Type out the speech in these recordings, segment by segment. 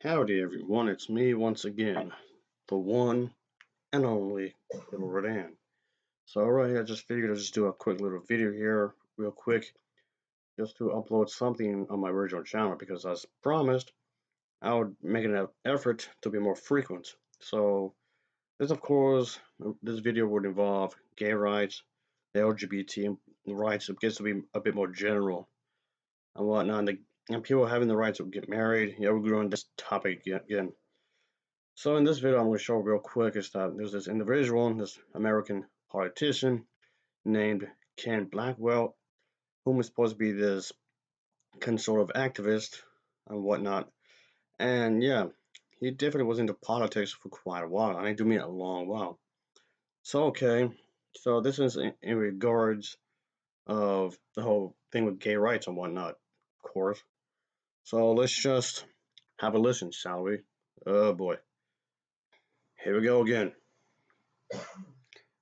Howdy everyone, it's me once again, the one and only Killerrodan. So alright, I just figured I'd just do a quick little video here, real quick, just to upload something on my original channel because as promised, I would make an effort to be more frequent. So this of course, this video would involve gay rights, the LGBT rights, it gets to be a bit more general and whatnot, and people having the right to get married. Yeah, we're going on this topic again. So in this video, I'm going to show real quick is that there's this individual, this American politician named Ken Blackwell, whom is supposed to be this conservative activist and whatnot. And yeah, he definitely was into politics for quite a while, and I do mean a long while. So okay, so this is in regards of the whole thing with gay rights and whatnot, of course. So let's just have a listen, shall we? Oh boy, here we go again.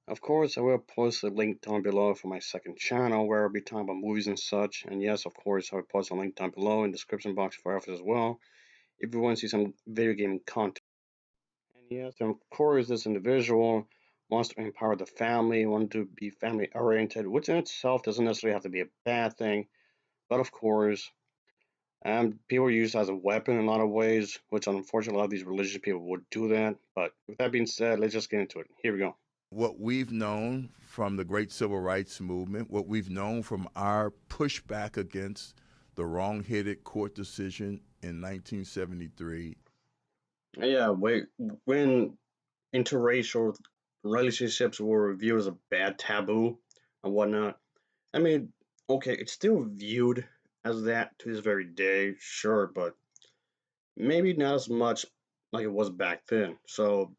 Of course, I will post a link down below for my second channel where I'll be talking about movies and such. And yes, of course, I will post a link down below in the description box for others as well if you want to see some video game content. And yes, and of course, this individual wants to empower the family, wants to be family oriented, which in itself doesn't necessarily have to be a bad thing. But of course, people use it as a weapon in a lot of ways, which unfortunately a lot of these religious people would do that. But with that being said, let's just get into it. Here we go. What we've known from the great civil rights movement, what we've known from our pushback against the wrong-headed court decision in 1973. Yeah, when interracial relationships were viewed as a bad taboo and whatnot. I mean, okay, it's still viewed as that to this very day, sure, but maybe not as much like it was back then. So,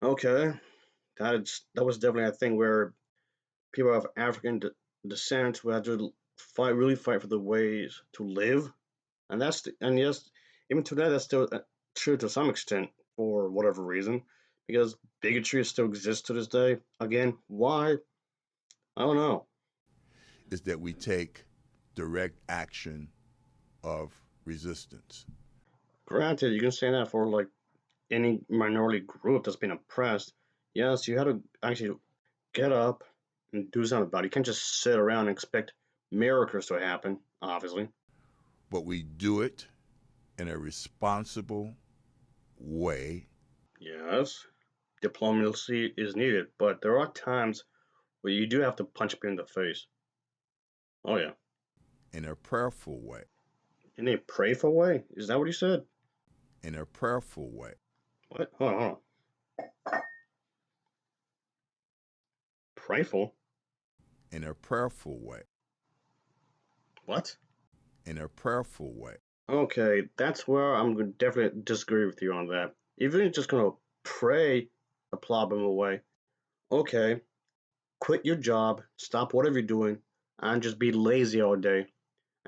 okay, that was definitely a thing where people of African descent who had to really fight for the ways to live, and and yes, even today that's still true to some extent for whatever reason, because bigotry still exists to this day. Again, why? I don't know. Is that we take direct action of resistance. Granted, you can say that for like any minority group that's been oppressed. Yes, you had to actually get up and do something about it. You can't just sit around and expect miracles to happen, obviously. But we do it in a responsible way. Yes, diplomacy is needed, but there are times where you do have to punch people in the face. Oh yeah. In a prayerful way. In a prayerful way? Is that what you said? In a prayerful way. What? Hold on. Prayerful? In a prayerful way. What? In a prayerful way. Okay, that's where I'm going to definitely disagree with you on that. If you're just going to pray a problem away, okay, quit your job, stop whatever you're doing, and just be lazy all day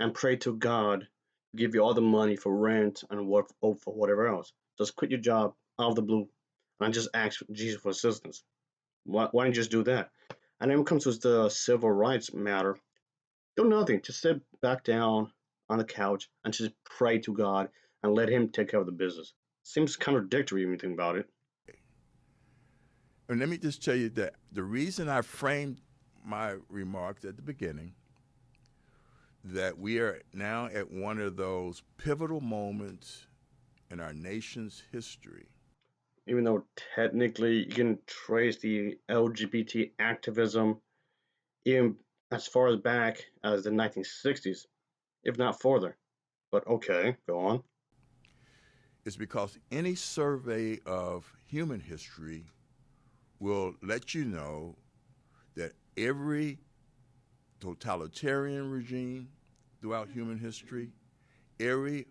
and pray to God to give you all the money for rent and what for whatever else. Just quit your job out of the blue and just ask Jesus for assistance. Why don't you just do that? And then when it comes to the civil rights matter, do nothing. Just sit back down on the couch and just pray to God and let Him take care of the business. Seems contradictory when you think about it. And let me just tell you that the reason I framed my remarks at the beginning, that we are now at one of those pivotal moments in our nation's history. Even though technically you can trace the LGBT activism even as far as back as the 1960s, if not further. But okay, go on. It's because any survey of human history will let you know that every totalitarian regime throughout human history, every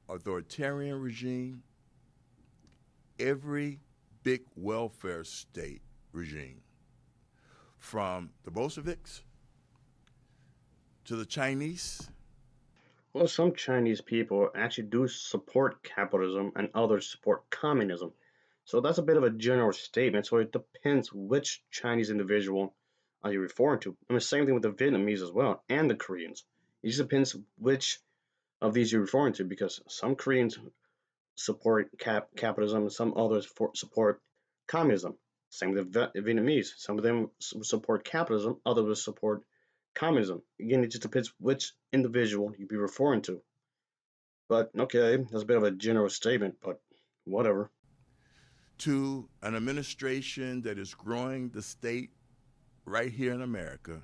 authoritarian regime, every big welfare state regime, from the Bolsheviks to the Chinese. Well, some Chinese people actually do support capitalism and others support communism. So that's a bit of a general statement. So it depends which Chinese individual are you referring to. And the same thing with the Vietnamese as well and the Koreans. It just depends which of these you're referring to, because some Koreans support capitalism, some others support communism. Same with the Vietnamese. Some of them support capitalism, others will support communism. Again, it just depends which individual you be referring to. But okay, that's a bit of a general statement, but whatever. To an administration that is growing the state right here in America,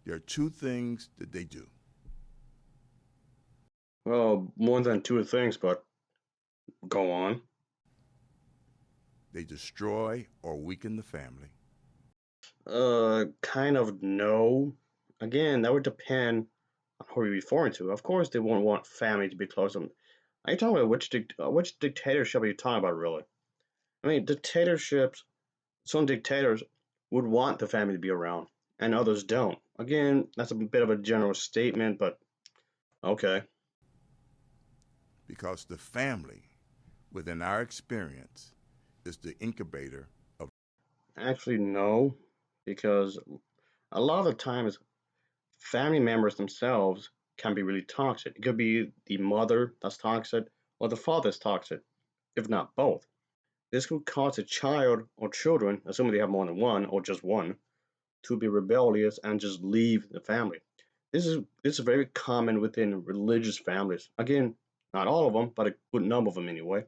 there are two things that they do. Well, more than two things, but go on. They destroy or weaken the family. Kind of no. Again, that would depend on who you're referring to. Of course, they won't want family to be close to them. Are you talking about which dictatorship are you talking about, really? I mean, dictatorships, some dictators would want the family to be around, and others don't. Again, that's a bit of a general statement, but okay. Because the family, within our experience, is the incubator of. Actually, no, because a lot of the times, family members themselves can be really toxic. It could be the mother that's toxic, or the father's toxic, if not both. This could cause a child or children, assuming they have more than one or just one, to be rebellious and just leave the family. This is very common within religious families. Again, not all of them, but a good number of them anyway.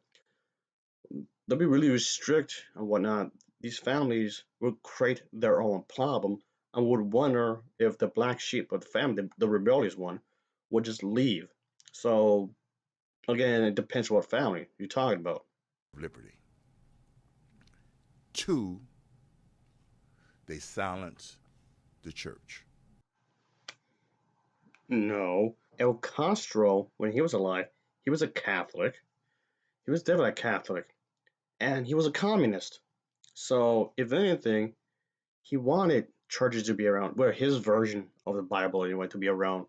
They'll be really strict and whatnot. These families will create their own problem and would wonder if the black sheep of the family, the rebellious one, would just leave. So again, it depends what family you're talking about. Liberty. Two, they silence the church. No, El Castro, when he was alive, he was a Catholic. He was definitely a Catholic, and he was a communist. So, if anything, he wanted churches to be around, well, his version of the Bible anyway, to be around.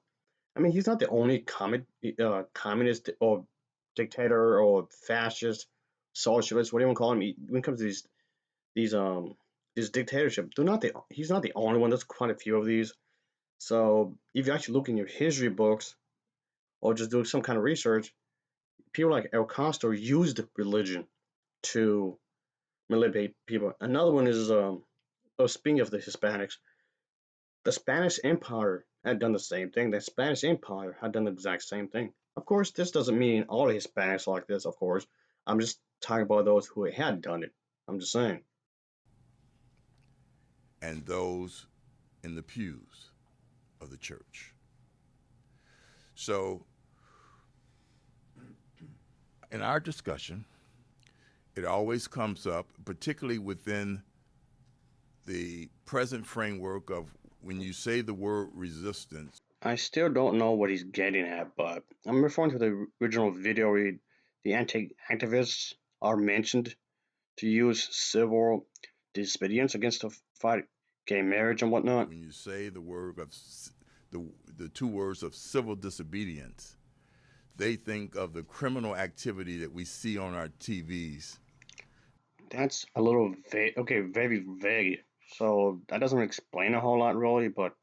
I mean, he's not the only communist or dictator or fascist, socialist, what do you want to call him? When it comes to these these dictatorship, he's not the only one. There's quite a few of these. So if you actually look in your history books or just do some kind of research, people like El Castro used religion to manipulate people. Another one is speaking of the Hispanics, the Spanish Empire had done the same thing. The Spanish Empire had done the exact same thing. Of course, this doesn't mean all Hispanics are like this, of course. I'm just talking about those who had done it. I'm just saying. And those in the pews of the church. So, in our discussion, it always comes up, particularly within the present framework of when you say the word resistance. I still don't know what he's getting at, but I'm referring to the original video where the anti-activists are mentioned to use civil disobedience against the fight gay marriage and whatnot. When you say the word of the, the two words of civil disobedience, they think of the criminal activity that we see on our TVs. That's a little vague. Okay, very vague. So that doesn't explain a whole lot, really. But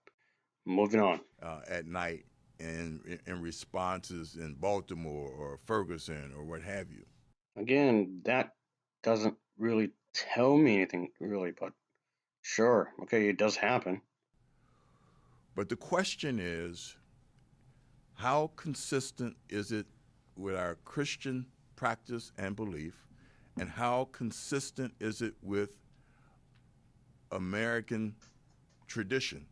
moving on. At night in responses in Baltimore or Ferguson or what have you. Again, that doesn't really tell me anything, really. But sure, okay, it does happen. But the question is, how consistent is it with our Christian practice and belief, and how consistent is it with American tradition?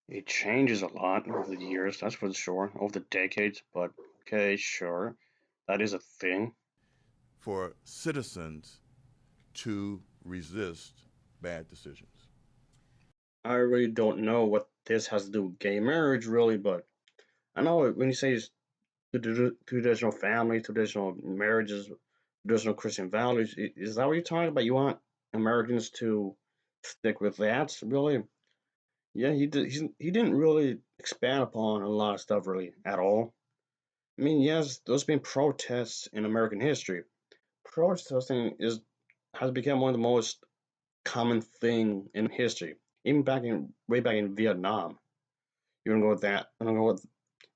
It changes a lot over the years, that's for sure, over the decades. But okay, sure, that is a thing. For citizens to resist bad decisions? I really don't know what this has to do with gay marriage, really. But I know when you say traditional family, traditional marriages, traditional Christian values. Is that what you're talking about? You want Americans to stick with that? Really? Yeah, he didn't really expand upon a lot of stuff really at all. I mean, yes, there's been protests in American history. Protesting is has become one of the most common thing in history. Even back in way back in Vietnam. You wanna go with that? You wanna go with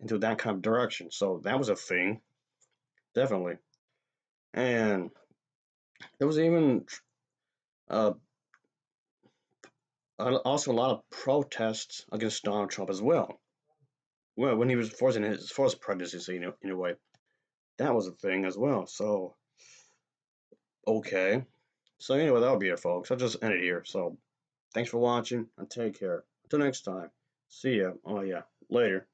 into that kind of direction. So that was a thing, definitely. And there was even uh, also a lot of protests against Donald Trump as well. Well, when he was forcing his forced pregnancy, in a way, that was a thing as well. So okay. So anyway, that'll be it, folks. I'll just end it here. So thanks for watching and take care. Until next time. See ya. Oh yeah. Later.